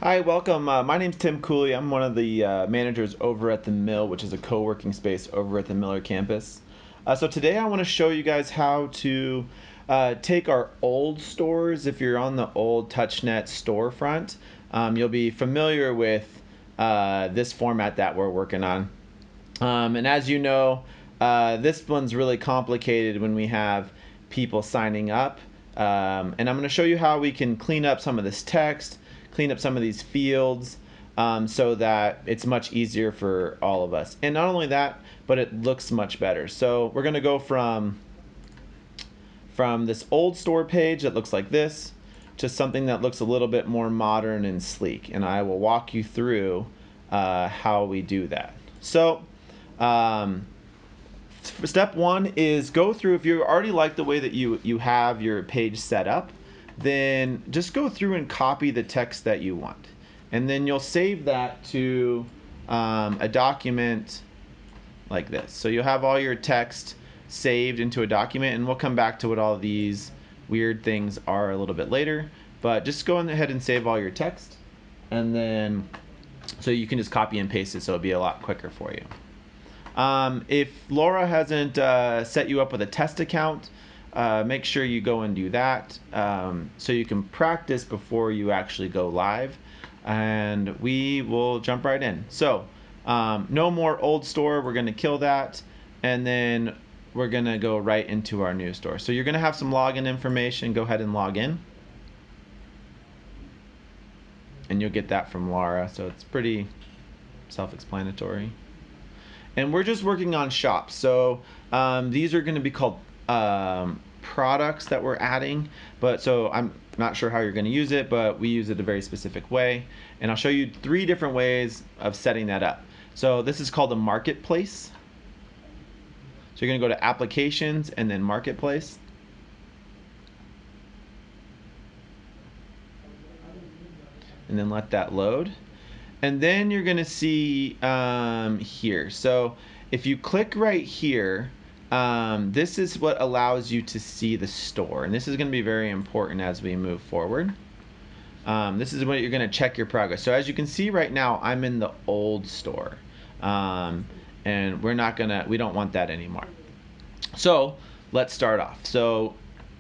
Hi, welcome. My name's Tim Cooley. I'm one of the managers over at the Mill, which is a co-working space over at the Miller campus. So today I want to show you guys how to take our old stores. If you're on the old TouchNet storefront, you'll be familiar with this format that we're working on. And as you know, this one's really complicated when we have people signing up. And I'm going to show you how we can clean up some of this text, clean up some of these fields, so that it's much easier for all of us. And not only that, but it looks much better. So we're going to go from this old store page that looks like this to something that looks a little bit more modern and sleek. And I will walk you through how we do that. So step one is go through. If you already like the way that you have your page set up, then just go through and copy the text that you want, and then you'll save that to a document like this. So you'll have all your text saved into a document, and we'll come back to what all these weird things are a little bit later, but just go ahead and save all your text, and then so you can just copy and paste it, so it'll be a lot quicker for you. If Laura hasn't set you up with a test account, make sure you go and do that, so you can practice before you actually go live, and we will jump right in. So no more old store, we're going to kill that, and then we're going to go right into our new store. So you're going to have some login information. Go ahead and log in, and you'll get that from Laura, so it's pretty self-explanatory. And we're just working on shops. So these are going to be called products that we're adding. But so I'm not sure how you're going to use it, but we use it a very specific way. And I'll show you 3 different ways of setting that up. So this is called a marketplace. So you're going to go to applications and then marketplace. And then let that load. And then you're going to see here. So if you click right here, this is what allows you to see the store. And this is going to be very important as we move forward. This is when you're going to check your progress. So as you can see right now, I'm in the old store. And we don't want that anymore. So let's start off. So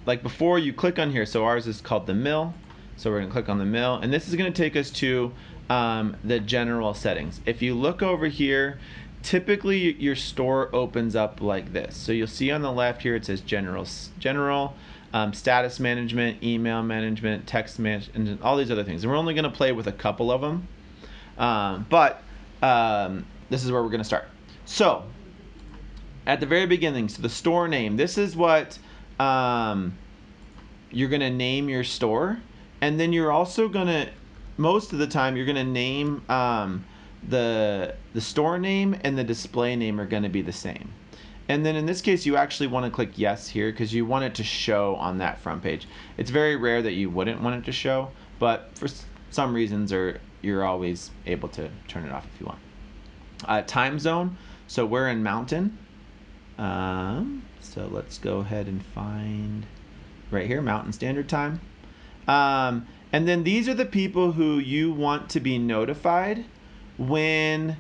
like before, you click on here. So ours is called the Mill. So we're going to click on the Mill. And this is going to take us to the general settings. If you look over here, typically your store opens up like this. So you'll see on the left here it says general, status management, email management, text management, and all these other things. And we're only going to play with a couple of them, but this is where we're going to start. So at the very beginning, so the store name, this is what you're going to name your store, and then you're also going to, most of the time, you're going to name the store name and the display name are going to be the same. And then in this case, you actually want to click yes here because you want it to show on that front page. It's very rare that you wouldn't want it to show, but for some reasons, you're always able to turn it off if you want. Time zone, so we're in Mountain. So let's go ahead and find right here, Mountain Standard Time. And then these are the people who you want to be notified when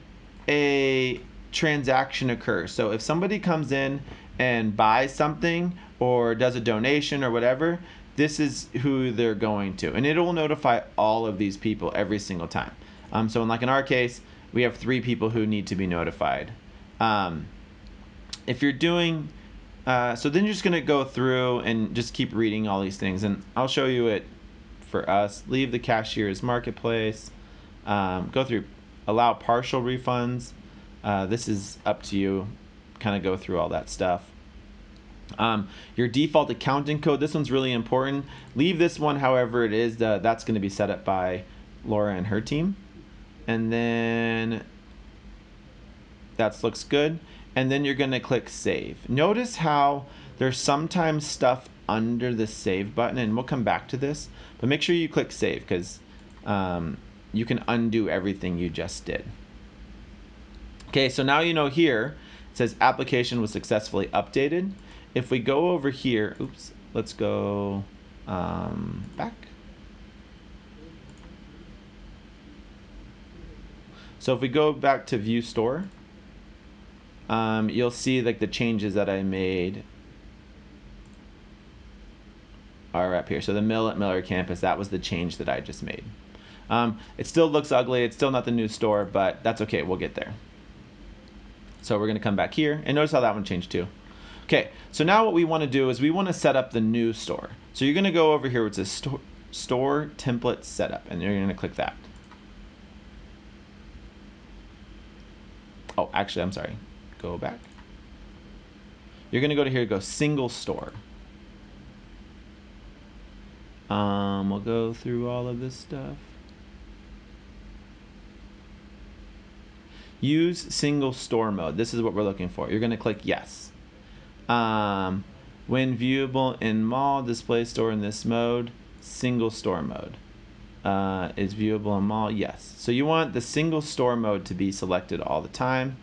a transaction occurs. So if somebody comes in and buys something or does a donation or whatever, this is who they're going to. And it will notify all of these people every single time. So in our case, we have 3 people who need to be notified. If you're doing, so then you're just going to go through and just keep reading all these things. And I'll show you it. For us, leave the cashier's marketplace, go through allow partial refunds. This is up to you, kind of go through all that stuff. Your default accounting code, this one's really important. Leave this one however it is. That's going to be set up by Laura and her team. And then that looks good. And then you're going to click save. Notice how there's sometimes stuff under the save button, and we'll come back to this, but make sure you click save because you can undo everything you just did. Okay, so now you know here it says application was successfully updated. If we go over here, oops, let's go back. So if we go back to View Store, you'll see like the changes that I made are up here. So the mill at Miller Campus, that was the change that I just made. It still looks ugly. It's still not the new store, but that's okay. We'll get there. So we're going to come back here, and notice how that one changed too. Okay, so now what we want to do is we want to set up the new store. So you're going to go over here where it says store template setup, and you're going to click that. Oh, actually, I'm sorry. Go back. You're going to go to here, go single store. We'll go through all of this stuff. Use single store mode. This is what we're looking for. You're going to click yes. When viewable in mall display store in this mode, single store mode. Is viewable in mall? Yes. So you want the single store mode to be selected all the time.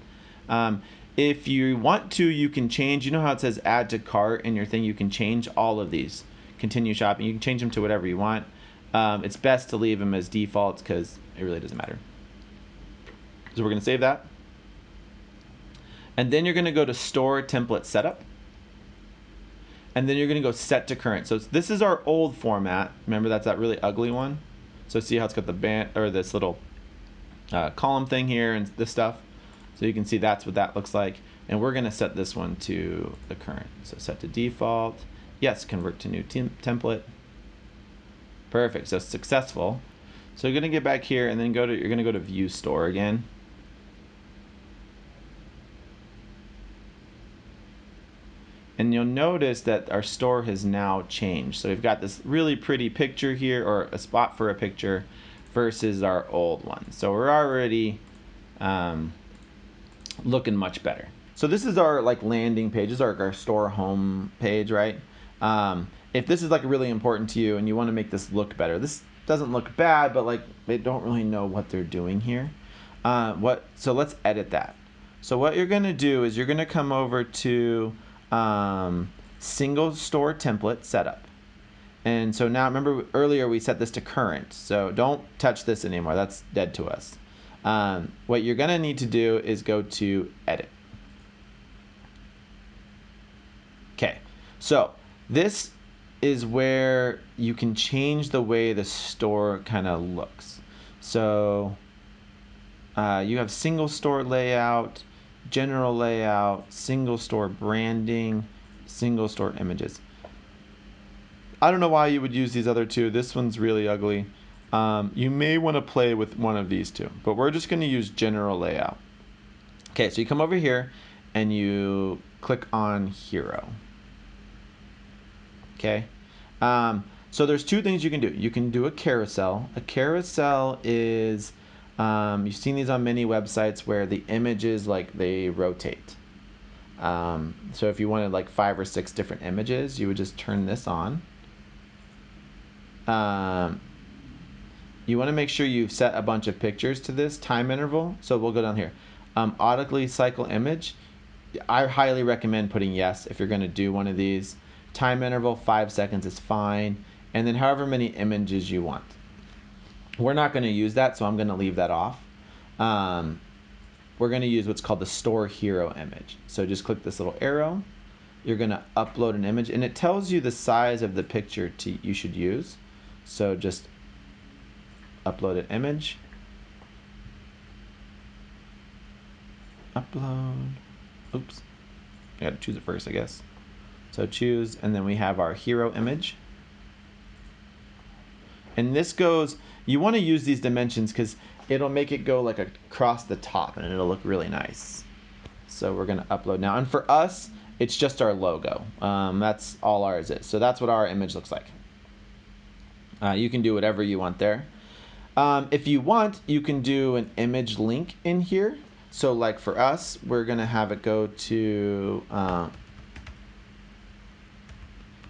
If you want to, you can change. You know how it says add to cart in your thing? You can change all of these. Continue shopping. You can change them to whatever you want. It's best to leave them as defaults because it really doesn't matter. So we're going to save that. And then you're going to go to store template setup. And then you're going to go set to current. So this is our old format. Remember, that's that really ugly one. So see how it's got the band or this little column thing here and this stuff. So you can see that's what that looks like. And we're going to set this one to the current. So set to default. Yes, convert to new template. Perfect. So successful. So you're going to get back here and then you're going to go to view store again. And you'll notice that our store has now changed. So we've got this really pretty picture here, or a spot for a picture, versus our old one. So we're already looking much better. So this is our like landing page. This is our store home page, right? If this is like really important to you and you want to make this look better, this doesn't look bad, but like they don't really know what they're doing here. So let's edit that. So what you're gonna do is you're gonna come over to single store template setup. And so now remember earlier we set this to current, so don't touch this anymore. That's dead to us. What you're gonna need to do is go to edit. Okay, so this is where you can change the way the store kind of looks. So you have single store layout, general layout, single store branding, single store images. I don't know why you would use these other two. This one's really ugly. You may want to play with one of these two, but we're just going to use general layout. Okay, so you come over here and you click on hero. Okay, so there's two things you can do. You can do a carousel. A carousel is you've seen these on many websites where the images like they rotate. So if you wanted like 5 or 6 different images, you would just turn this on. You want to make sure you've set a bunch of pictures to this time interval. So we'll go down here. Automatically cycle image. I highly recommend putting yes if you're going to do one of these. Time interval 5 seconds is fine. And then however many images you want. We're not going to use that, so I'm going to leave that off. We're going to use what's called the store hero image. So just click this little arrow. You're going to upload an image, and it tells you the size of the picture you should use. So just upload an image. Upload. Oops. I got to choose it first, I guess. So choose, and then we have our hero image. And this goes, you want to use these dimensions because it'll make it go like across the top and it'll look really nice. So we're going to upload now. And for us, it's just our logo. That's all ours is. So that's what our image looks like. You can do whatever you want there. If you want, you can do an image link in here. So like for us, we're going to have it go to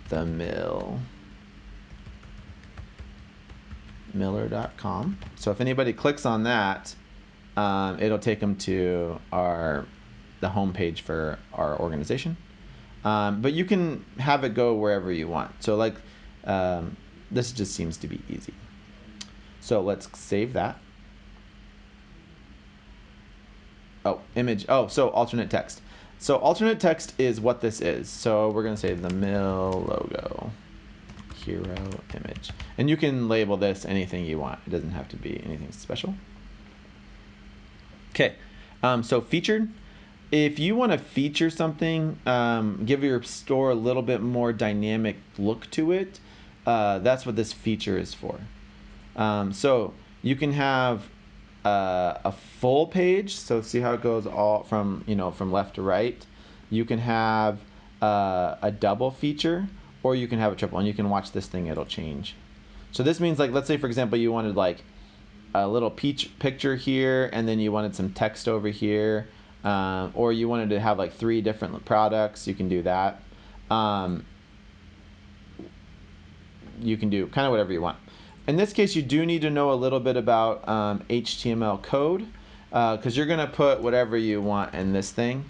the miller.com. So if anybody clicks on that, it'll take them to the home page for our organization. But you can have it go wherever you want. So like this just seems to be easy. So let's save that. oh, image. Oh, so alternate text. So alternate text is what this is. So we're going to say the mill logo, hero image. And you can label this anything you want. It doesn't have to be anything special. Okay, so featured. If you want to feature something, give your store a little bit more dynamic look to it, that's what this feature is for. So you can have a full page. So see how it goes all from from left to right. You can have a double feature, or you can have a triple, and you can watch this thing. It'll change. So this means, like, let's say for example you wanted like a little picture here, and then you wanted some text over here, or you wanted to have like 3 different products. You can do that. You can do kind of whatever you want. In this case, you do need to know a little bit about HTML code, because you're going to put whatever you want in this thing.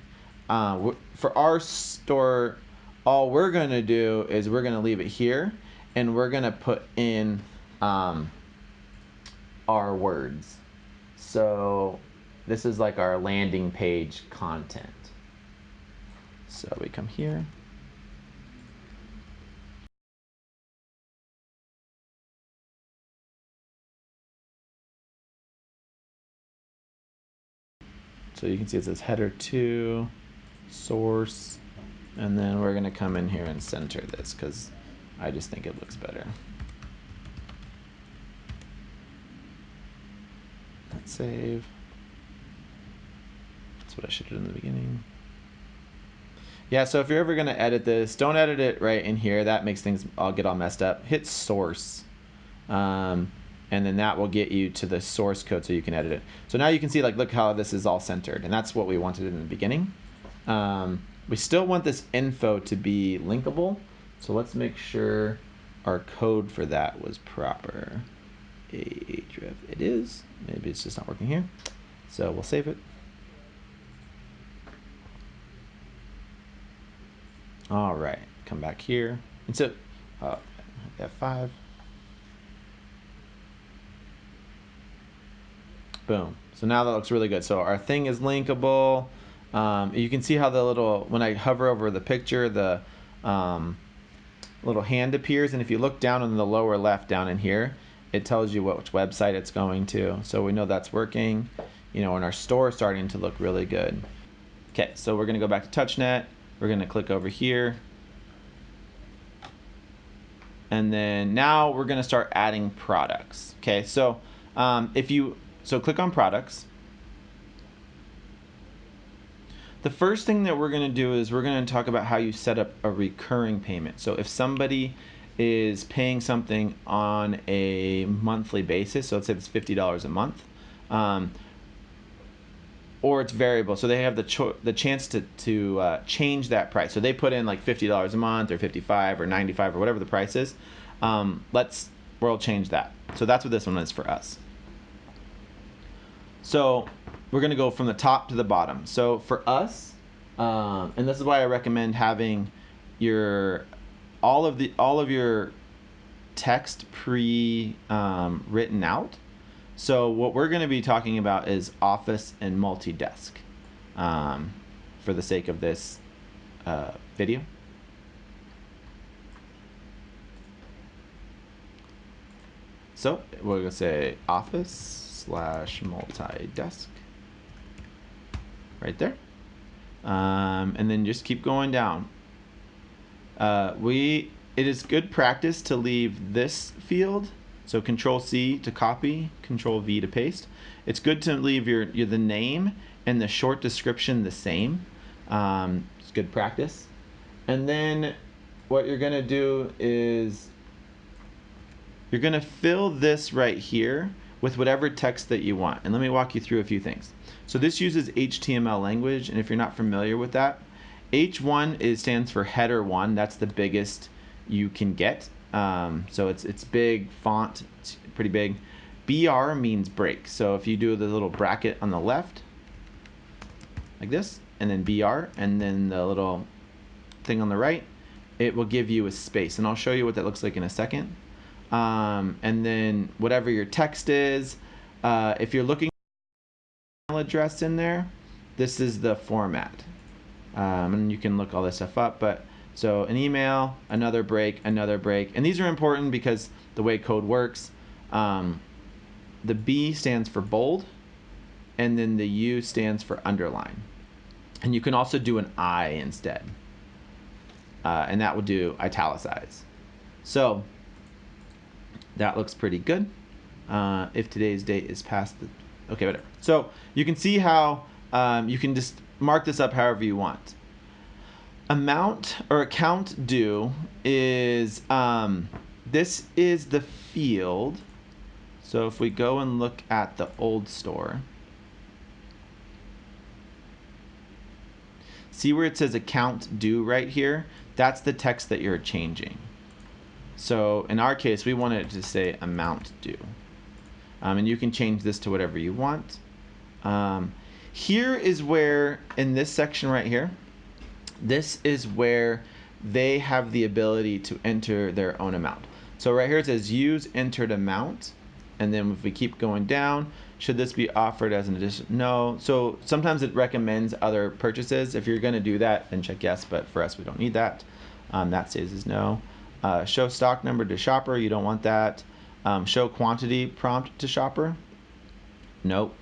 For our store, all we're going to do is we're going to leave it here, and we're going to put in our words. So this is like our landing page content. So we come here. So you can see it says header 2, source, and then we're going to come in here and center this because I just think it looks better. Let's save. That's what I should have done in the beginning. Yeah, so if you're ever going to edit this, don't edit it right in here. That makes things all get all messed up. Hit source. And then that will get you to the source code so you can edit it. So now you can see, like, look how this is all centered, and that's what we wanted in the beginning. We still want this info to be linkable, so let's make sure our code for that was proper. Ahref, it is. Maybe it's just not working here. So we'll save it. All right, come back here. And so F5. Boom. So now that looks really good. So our thing is linkable. You can see how the little, when I hover over the picture, the little hand appears. And if you look down in the lower left down in here, it tells you which website it's going to. So we know that's working. And our store is starting to look really good. Okay, so we're going to go back to TouchNet. We're going to click over here. And then now we're going to start adding products. Okay, so so click on products. The first thing that we're going to do is we're going to talk about how you set up a recurring payment. So if somebody is paying something on a monthly basis, so let's say it's $50 a month, or it's variable, so they have the chance to change that price. So they put in like $50 a month, or $55 or $95 or whatever the price is. We'll change that. So that's what this one is for us. So we're going to go from the top to the bottom. So for us, and this is why I recommend having all of your text written out. So what we're going to be talking about is Office and multi-desk, for the sake of this video. So we're going to say Office/multi-desk right there. And then just keep going down. It is good practice to leave this field. So Control-C to copy, Control-V to paste. It's good to leave the name and the short description the same. It's good practice. And then what you're going to do is you're going to fill this right here with whatever text that you want. And let me walk you through a few things. So this uses HTML language, and if you're not familiar with that, H1 stands for header 1. That's the biggest you can get. So it's big font, it's pretty big. BR means break. So if you do the little bracket on the left, like this, and then BR, and then the little thing on the right, it will give you a space. And I'll show you what that looks like in a second. And then whatever your text is, if you're looking at email address in there, this is the format. And you can look all this stuff up, but so an email, another break, and these are important because the way code works, the B stands for bold, and then the U stands for underline. And you can also do an I instead, and that will do italicize. So that looks pretty good. If today's date is past the, okay, whatever. So you can see how you can just mark this up however you want. Amount or account due is, this is the field. So if we go and look at the old store, see where it says account due right here? That's the text that you're changing. So in our case, we want it to say amount due. And you can change this to whatever you want. Here is where, in this section right here, this is where they have the ability to enter their own amount. So right here it says use entered amount, and then if we keep going down, should this be offered as an addition? No. So sometimes it recommends other purchases. If you're going to do that, then check yes, but for us we don't need that. That says is no. Show stock number to shopper, you don't want that. Show quantity prompt to shopper, nope,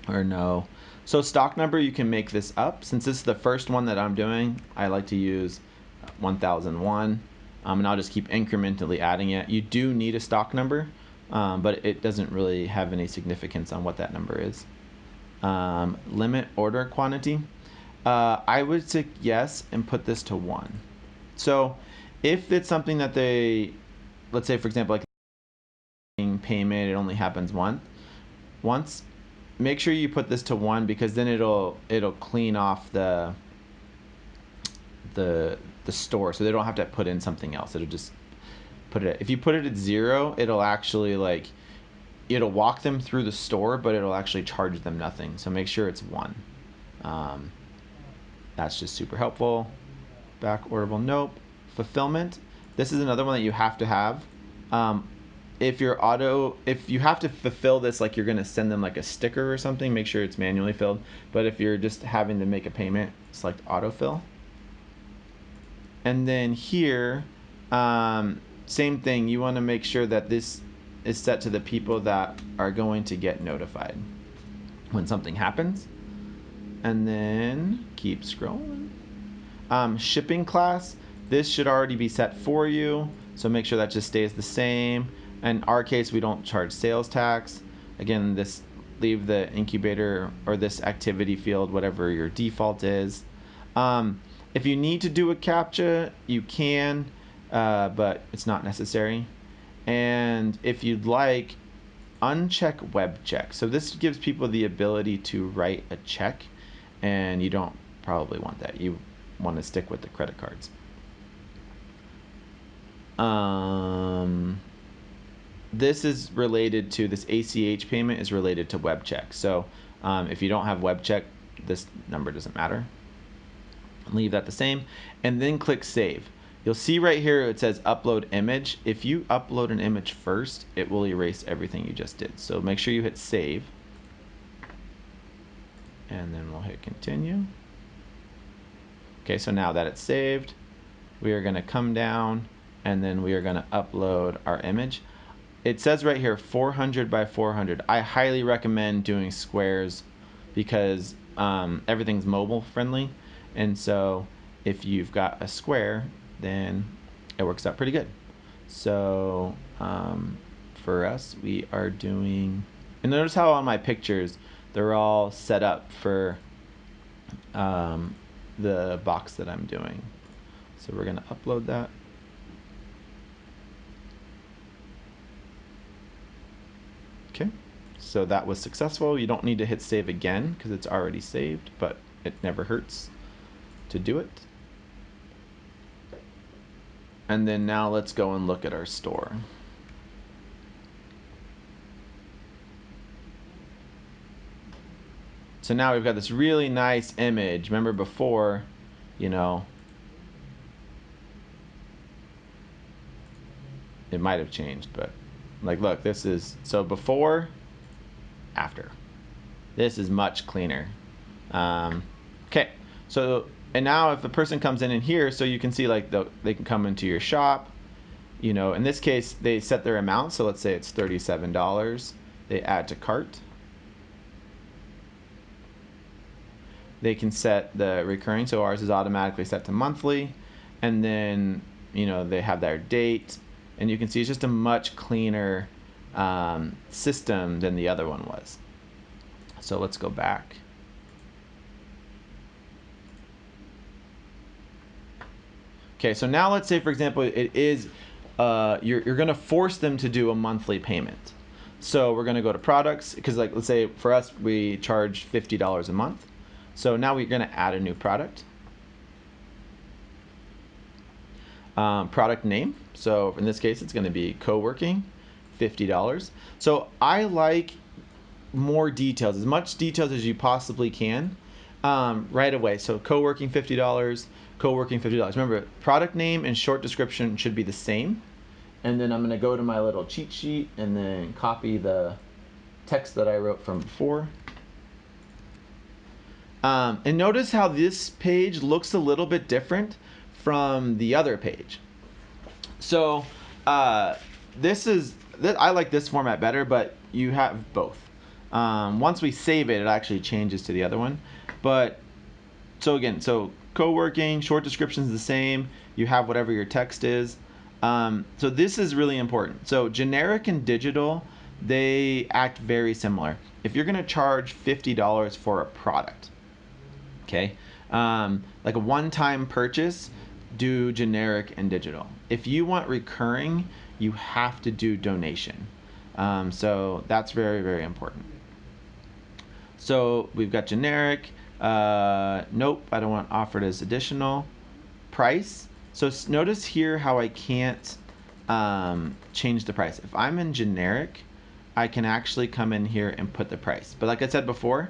or no. So stock number, you can make this up. Since this is the first one that I'm doing, I like to use 1001, and I'll just keep incrementally adding it. You do need a stock number, but it doesn't really have any significance on what that number is. Limit order quantity, I would say yes and put this to 1. So if it's something that they, let's say for example, like payment, it only happens once, make sure you put this to 1, because then it'll clean off the store, so they don't have to put in something else. It'll just put it. If you put it at 0, it'll actually it'll walk them through the store, but it'll actually charge them nothing. So make sure it's 1. That's just super helpful. Back orderable, nope. Fulfillment, this is another one that you have to have. If you have to fulfill this, like you're going to send them like a sticker or something, make sure it's manually filled. But if you're just having to make a payment, select autofill. And then here, same thing, you want to make sure that this is set to the people that are going to get notified when something happens. And then keep scrolling. Shipping class, this should already be set for you, so make sure that just stays the same. In our case, we don't charge sales tax. Again, this, leave the incubator or this activity field, whatever your default is. If you need to do a CAPTCHA, you can, but it's not necessary. And if you'd like, uncheck web check. So this gives people the ability to write a check, and you don't probably want that. You want to stick with the credit cards. This is related to, this ACH payment is related to web check. So if you don't have web check, this number doesn't matter. Leave that the same, and then click save. You'll see right here it says upload image. If you upload an image first, it will erase everything you just did. So make sure you hit save, and then we'll hit continue. Okay, so now that it's saved, we are going to come down, and then we are going to upload our image. It says right here 400 by 400. I highly recommend doing squares because everything's mobile friendly, and so if you've got a square, then it works out pretty good. So for us, we are doing, and notice how on my pictures they're all set up for the box that I'm doing. So we're going to upload that. Okay, so that was successful. You don't need to hit save again because it's already saved, but it never hurts to do it. And then now let's go and look at our store. So now we've got this really nice image. Remember before, you know, it might have changed, but like, look, this is, so before, after. This is much cleaner. Okay, so and now if a person comes in here, so you can see like they can come into your shop. You know, in this case, they set their amount. So let's say it's $37. They add to cart. They can set the recurring. So ours is automatically set to monthly. And then, you know, they have their date. And you can see it's just a much cleaner system than the other one was. So let's go back. Okay, so now let's say, for example, it is you're going to force them to do a monthly payment. So we're going to go to products because, like, let's say for us we charge $50 a month. So now we're going to add a new product. Product name. So in this case, it's going to be co-working, $50. So I like more details, as much details as you possibly can, right away. So co-working $50, co-working $50. Remember, product name and short description should be the same. And then I'm going to go to my little cheat sheet and then copy the text that I wrote from before. And notice how this page looks a little bit different from the other page. So I like this format better, but you have both. Once we save it, it actually changes to the other one. But so again, so co-working, short description is the same. You have whatever your text is. So this is really important. So generic and digital, they act very similar. If you're going to charge $50 for a product, okay, like a one-time purchase, do generic and digital. If you want recurring, you have to do donation. So that's very, very important. So we've got generic. Nope, I don't want offered as additional. Price. So notice here how I can't change the price. If I'm in generic, I can actually come in here and put the price. But like I said before,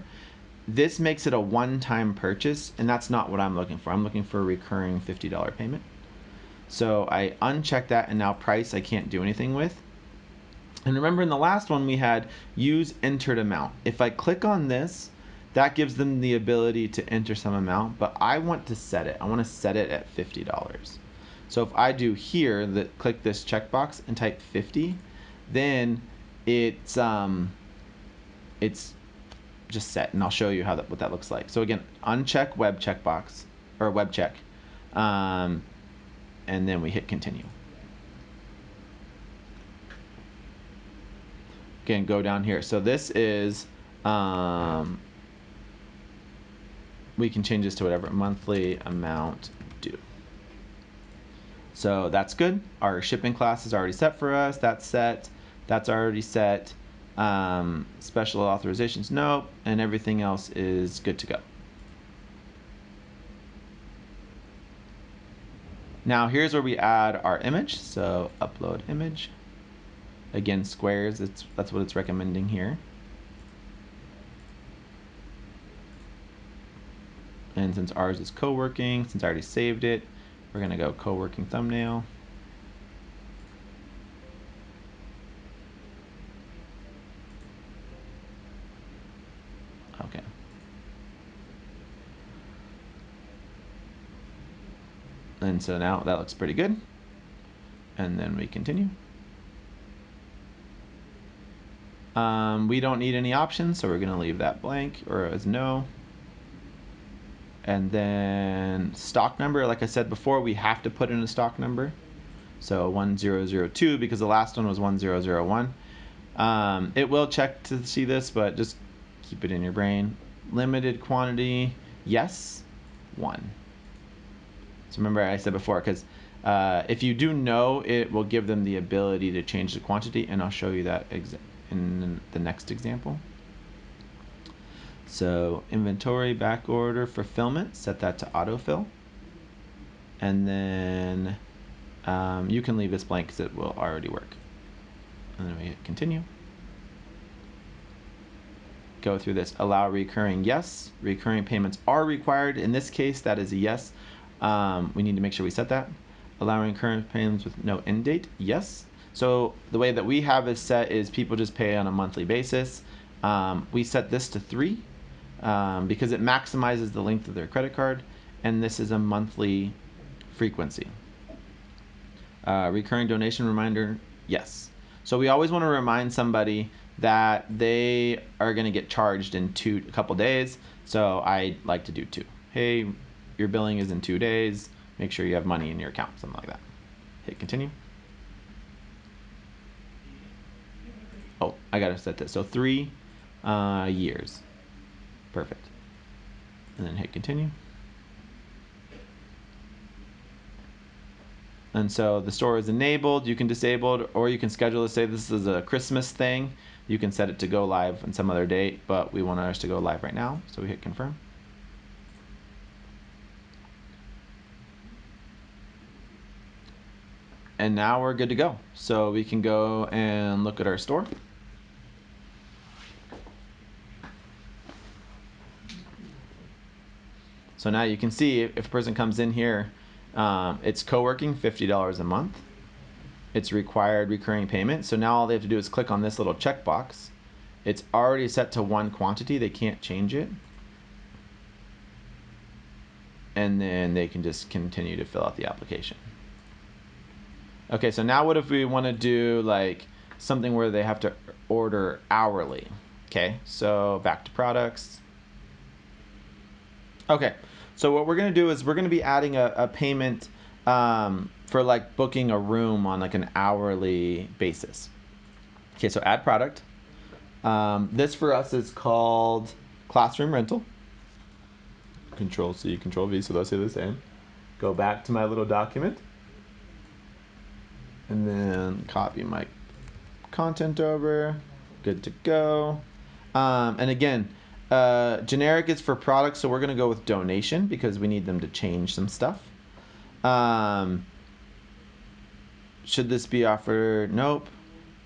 this makes it a one-time purchase, and that's not what I'm looking for. I'm looking for a recurring $50 payment. So I uncheck that, and now price I can't do anything with. And remember in the last one we had use entered amount. If I click on this, that gives them the ability to enter some amount, but I want to set it. I want to set it at $50. So if I do here, click this checkbox and type 50, then it's just set, and I'll show you what that looks like. So again, uncheck web checkbox or web check, and then we hit continue. Again, go down here. So this is we can change this to whatever monthly amount due. So that's good. Our shipping class is already set for us. That's set. That's already set. Special authorizations, nope, and everything else is good to go. Now here's where we add our image. So upload image. Again, squares, that's what it's recommending here. And since ours is co-working, since I already saved it, we're gonna go co-working thumbnail. Okay. And so now that looks pretty good. And then we continue. We don't need any options, so we're gonna leave that blank or as no. And then stock number, like I said before, we have to put in a stock number. So 1002 because the last one was 1001. It will check to see this, but just keep it in your brain. Limited quantity, yes, 1. So remember I said before, because if you do no, it will give them the ability to change the quantity, and I'll show you that in the next example. So inventory, back order, fulfillment, set that to autofill. And then you can leave this blank because it will already work. And then we hit continue. Go through this. Allow recurring, yes. Recurring payments are required. In this case, that is a yes. We need to make sure we set that. Allowing current payments with no end date, yes. So the way that we have it set is people just pay on a monthly basis. We set this to 3. because it maximizes the length of their credit card, and this is a monthly frequency. Recurring donation reminder, yes. So we always want to remind somebody that they are going to get charged in a couple days. So I like to do 2. Hey, your billing is in 2 days. Make sure you have money in your account, something like that. Hit continue. Oh, I got to set this. So 3 years. Perfect. And then hit continue. And so the store is enabled. You can disable it, or you can schedule to say this is a Christmas thing. You can set it to go live on some other date, but we want ours to go live right now. So we hit confirm. And now we're good to go. So we can go and look at our store. So now you can see if a person comes in here, it's co-working, $50 a month. It's required recurring payment. So now all they have to do is click on this little checkbox. It's already set to 1 quantity. They can't change it. And then they can just continue to fill out the application. Okay, so now what if we want to do like something where they have to order hourly? Okay, so back to products. Okay, so what we're going to do is we're going to be adding a payment for like booking a room on like an hourly basis. Okay, so add product. This for us is called classroom rental. Control C, Control V, so those are the same. Go back to my little document. And then copy my content over. Good to go. And again, generic is for products, so we're going to go with donation because we need them to change some stuff. Should this be offered? Nope.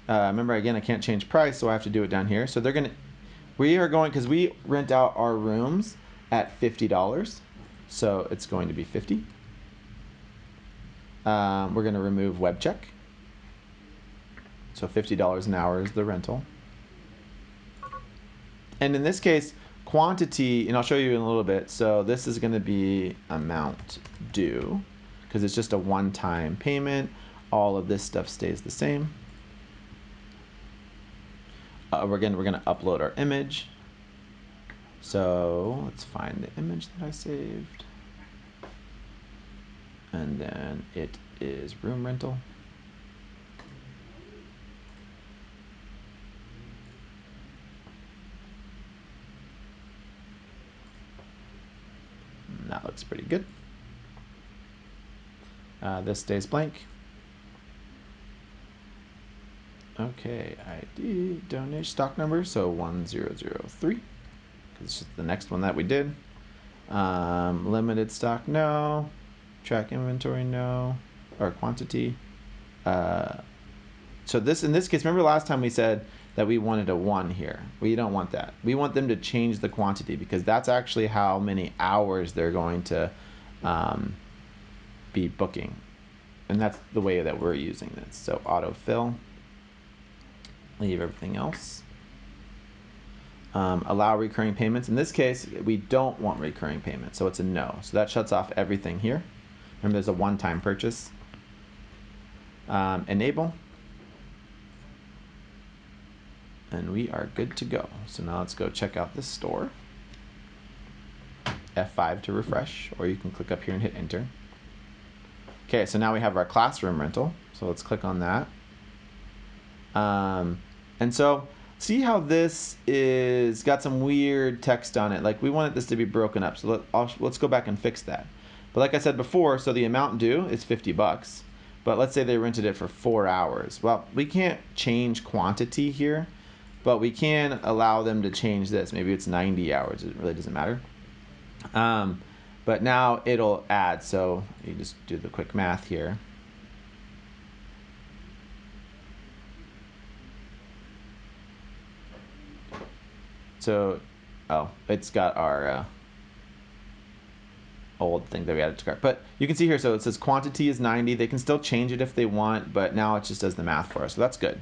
Remember, again, I can't change price, so I have to do it down here. So we are going, because we rent out our rooms at $50. So it's going to be 50. We're going to remove web check. So $50 an hour is the rental. And in this case, quantity, and I'll show you in a little bit. So this is going to be amount due because it's just a one-time payment. All of this stuff stays the same. We're going to upload our image. So let's find the image that I saved. And then it is room rental. And that looks pretty good. This stays blank. Okay, ID, donation, stock number, so 1003, because it's just the next one that we did. Limited stock, no. Track inventory, no. Or quantity. So this, in this case, remember last time we said that we wanted a 1 here. We don't want that. We want them to change the quantity because that's actually how many hours they're going to be booking. And that's the way that we're using this. So autofill. Leave everything else. Allow recurring payments. In this case, we don't want recurring payments, so it's a no. So that shuts off everything here. Remember, there's a one-time purchase. Enable. And we are good to go. So now let's go check out this store. F5 to refresh, or you can click up here and hit enter. Okay, so now we have our classroom rental. So let's click on that. And so see how this is got some weird text on it. Like we wanted this to be broken up. So let's go back and fix that. But like I said before, so the amount due is $50. But let's say they rented it for 4 hours. Well, we can't change quantity here, but we can allow them to change this. Maybe it's 90 hours. It really doesn't matter. But now it'll add. So you just do the quick math here. So, oh, it's got our old thing that we added to cart. But you can see here, so it says quantity is 90. They can still change it if they want, but now it just does the math for us. So that's good.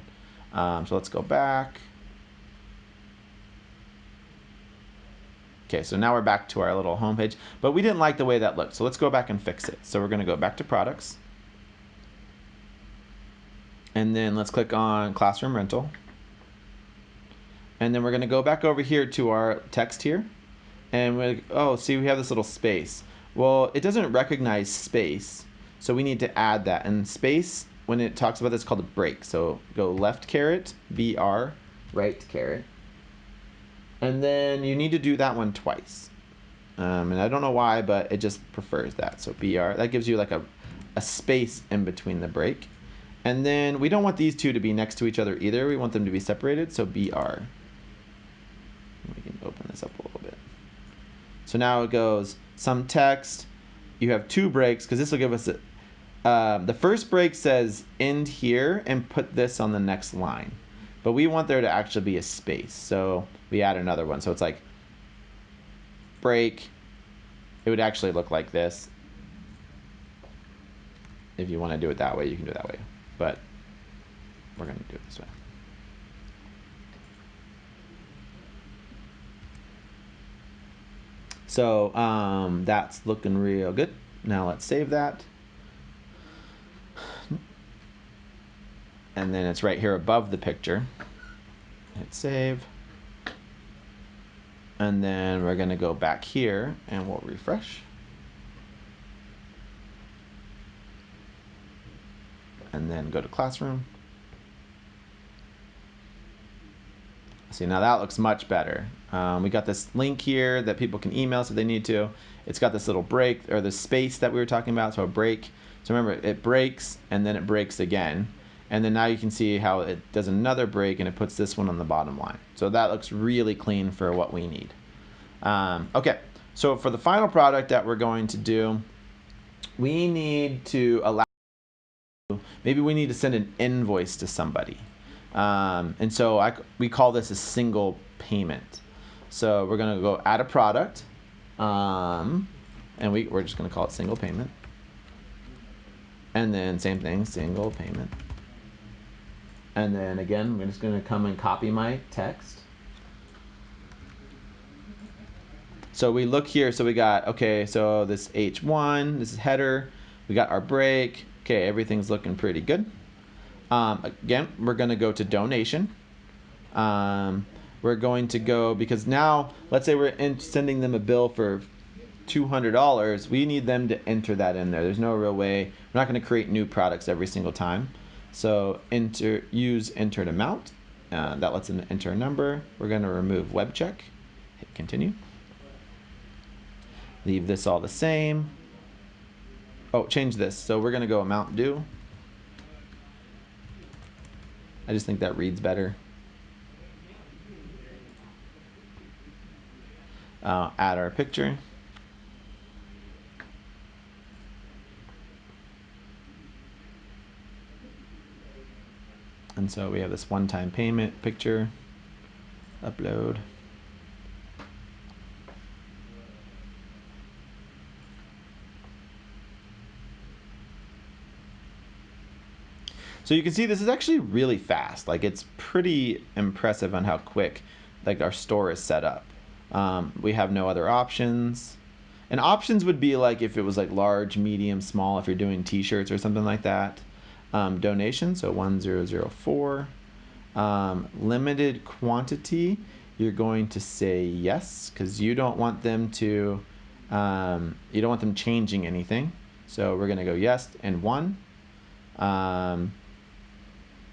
So let's go back. Okay, so now we're back to our little home page, but we didn't like the way that looked, so let's go back and fix it. So we're going to go back to products, and then let's click on classroom rental, and then we're going to go back over here to our text here, and oh, see, we have this little space. Well, it doesn't recognize space, so we need to add that. And space, when it talks about this, it's called a break. So go left caret, BR, right caret. And then you need to do that one twice. And I don't know why, but it just prefers that. So BR, that gives you like a space in between the break. And then we don't want these two to be next to each other either. We want them to be separated, so BR. We can open this up a little bit. So now it goes some text. You have two breaks, because this will give us the first break says end here and put this on the next line. But we want there to actually be a space. So we add another one. So it's like break. It would actually look like this. If you want to do it that way, you can do it that way. But we're going to do it this way. So that's looking real good. Now let's save that. And then it's right here above the picture. Hit save. And then we're going to go back here and we'll refresh. And then go to classroom. See, now that looks much better. We got this link here that people can email us if they need to. It's got this little break, or the space that we were talking about, so a break. So remember, it breaks and then it breaks again. And then now you can see how it does another break and it puts this one on the bottom line. So that looks really clean for what we need. Okay, so for the final product that we're going to do, we need to allow, maybe we need to send an invoice to somebody. And so we call this a single payment. So we're going to go add a product, and we're just going to call it single payment. And then same thing, single payment. And then again, we're just going to come and copy my text. So we look here, so we got, okay, so this H1, this is header, we got our break. Okay, everything's looking pretty good. Again, we're going to go to donation. We're going to go, because now, let's say we're sending them a bill for $200. We need them to enter that in there. There's no real way. We're not going to create new products every single time. So use entered amount. That lets them enter a number. We're going to remove web check. Hit continue. Leave this all the same. Oh, change this. So we're going to go amount due. I just think that reads better. Add our picture. And so we have this one-time payment picture. Upload. So you can see this is actually really fast. Like, it's pretty impressive on how quick like our store is set up. We have no other options. And options would be like if it was like large, medium, small, if you're doing t-shirts or something like that. Donation, so 1004. Limited quantity, you're going to say yes, because you don't want them to, you don't want them changing anything. So we're going to go yes and 1.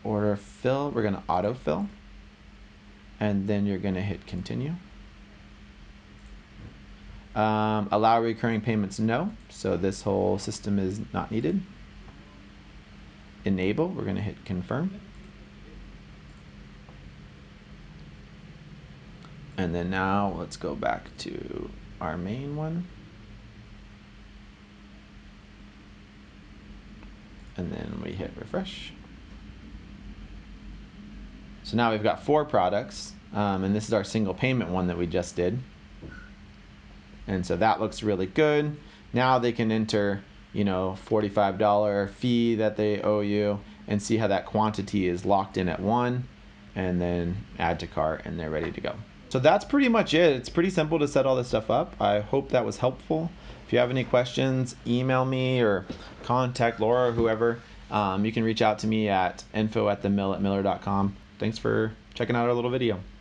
Order fill, we're going to autofill. And then you're going to hit continue. Allow recurring payments, no. So this whole system is not needed. Enable, we're going to hit confirm. And then now let's go back to our main one. And then we hit refresh. So now we've got 4 products, and this is our single payment one that we just did. And so that looks really good. Now they can enter, you know, $45 fee that they owe you, and see how that quantity is locked in at 1, and then add to cart, and they're ready to go. So that's pretty much it. It's pretty simple to set all this stuff up. I hope that was helpful. If you have any questions, email me or contact Laura or whoever. You can reach out to me at info@themill@miller.com. Thanks for checking out our little video.